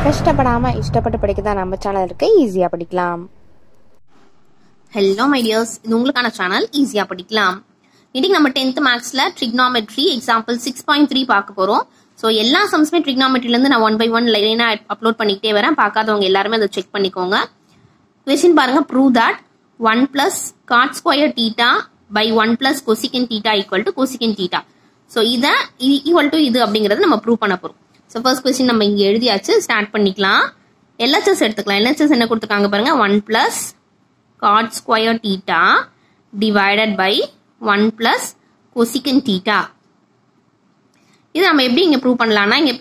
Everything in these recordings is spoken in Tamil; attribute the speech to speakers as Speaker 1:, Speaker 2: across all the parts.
Speaker 1: கஷ்டப்படாம இஷ்டப்பட்டு படிக்கதான் நம்ம சேனல் இருக்கு, ஈஸியா படிக்கலாம்.
Speaker 2: ஹலோ மை டியர்ஸ், இது உங்களுக்கான சேனல் ஈஸியா படிக்கலாம். இன்னைக்கு நம்ம 10th மேக்ஸ்ல ட்ரிக்னாமெட்ரி எக்ஸாம்பிள் 6.3 பார்க்க போறோம். ஸோ எல்லா சம்ஸுமே ட்ரிக்னாமெட்ரில இருந்து நான் 1 by 1 லைனா அப்லோட் பண்ணிக்கிட்டே வரேன். பார்க்காதவங்க எல்லாருமே அதை செக் பண்ணிக்கோங்க. கொஸ்டின் பாருங்க. Prove that 1 plus cot square theta by 1 plus cosecant theta equal to cosecant theta. So இதை ஈக்குவல் டு இது அப்படிங்கறத நம்ம ப்ரூவ் பண்ண போறோம். ஸோ ஃபர்ஸ்ட் கொஸ்டின் நம்ம இங்க எழுதியாச்சு, ஸ்டார்ட் பண்ணிக்கலாம். LHS எடுத்துக்கலாம். LHS என்ன கொடுத்துருக்காங்க பாருங்க. 1 plus cot square theta divided by 1 plus cosecant theta. இது நம்ம எப்படி இங்க ப்ரூவ் பண்ணலாம்னா, இங்க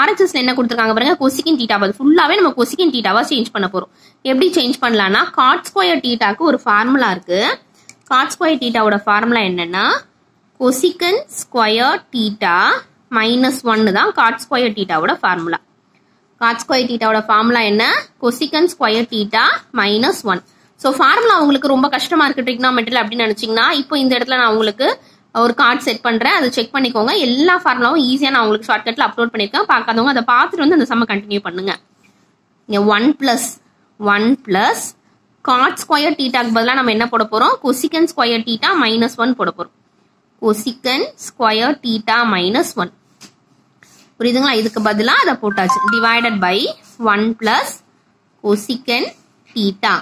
Speaker 2: RHSல என்ன கொடுத்துருக்காங்க பாருங்க. cosecant theta பதில் ஃபுல்லாவே நம்ம cosecant theta-வா சேஞ்ச் பண்ண போறோம். எப்படி சேஞ்ச் பண்ணலாம்னா, cot square theta-க்கு ஒரு ஃபார்முலா இருக்கு. cot square theta-ஓட ஃபார்முலா என்னன்னா cosecant square theta minus 1 தான் cot square theta-ஓட ஃபார்முலா. cot square theta-ஓட ஃபார்முலா என்ன? cosecant square theta minus 1. So formula உங்களுக்கு ரொம்ப கஷ்டமா இருக்கு ட்ரிக்னாமெட்ரில அப்படின்னு நினைச்சீங்கன்னா, இப்போ இந்த இடத்துல நான் உங்களுக்கு ஒரு கார்டு செட் பண்றேன், அதை செக் பண்ணிக்கோங்க. எல்லா ஃபார்முலாவும் ஈஸியா நான் உங்களுக்கு ஷார்ட்கட்ல அப்லோட் பண்ணிருக்கேன். பார்க்காதவங்க அதை பார்த்துட்டு வந்து அந்த சம்ம கண்டினியூ பண்ணுங்க. இங்க 1 plus cot square theta-க்கு பதிலாக நம்ம என்ன போட போறோம்? cosecant square theta minus 1 போட போறோம். cosecant square theta minus 1. புரியுதுங்களா? இதுக்கு பதிலாக அதை போட்டாச்சு. Divided by 1 plus cosecant theta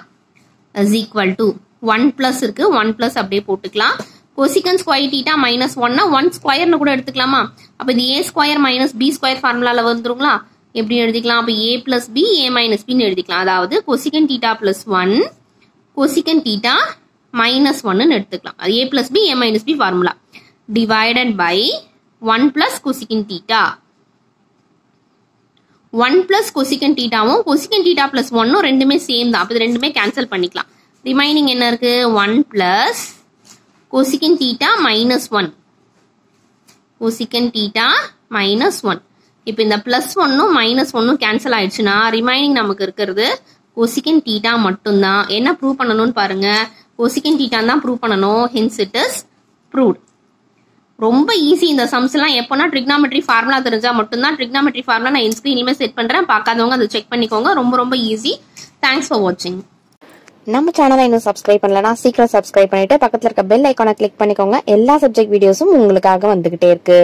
Speaker 2: is equal to 1 plus இருக்கு, 1 plus அப்படியே போட்டுக்கலாம். cosecant square theta minus 1 1 ஸ்கொயர்னு கூட எடுத்துக்கலாமா? அப்ப இது a square minus b square ஃபார்முலால வந்துருங்களா? எப்படி எழுதிக்கலாம்? அப்ப a plus b a minus b ன்னு எழுதிக்கலாம். அதாவது cosecant theta plus 1 cosecant theta minus 1 ன்னு எடுத்துக்கலாம். அது a plus b a minus b formula. divided by 1 plus cosecant theta. 1 plus cosecant thetaவும் cosecant theta plus 1 ரெண்டுமே சேம் தான். அப்ப இது ரெண்டுமே கேன்சல் பண்ணிக்கலாம். ரிமைனிங் என்ன இருக்கு? 1 plus cosecant theta minus 1 cosecant theta minus 1. இப்போ இந்த பிளஸ் 1 மைனஸ் 1 கேன்சல் ஆயிடுச்சுன்னா ரிமைனிங் நமக்கு இருக்கிறது cosecant theta மட்டும்தான். என்ன ப்ரூவ் பண்ணணும்னு பாருங்க. cosecant theta தான் ப்ரூவ் பண்ணணும். hence it is proved. ரொம்ப ஈஸி இந்த சம்ஸ் எல்லாம். எப்போனா ட்ரிக்னாமெட்ரி ஃபார்முலா தெரிஞ்சா மட்டும்தான். ட்ரிக்னாமெட்ரி ஃபார்முலா நான் ஸ்கிரீன்லயுமே செட் பண்றேன், பார்க்காதவங்க அதை செக் பண்ணிக்கோங்க. ரொம்ப ஈஸி. தேங்க்ஸ் ஃபார் வாட்சிங்.
Speaker 1: நம்ம சேனலை இன்னும் சப்ஸ்கிரைப் பண்ணலனா சீக்கிரம் சப்ஸ்கிரைப் பண்ணிட்டு பக்கத்துல இருக்க பெல் ஐகானை கிளிக் பண்ணிக்கோங்க. எல்லா சப்ஜெக்ட் வீடியோஸும் உங்களுக்காக வந்துகிட்டே இருக்கு.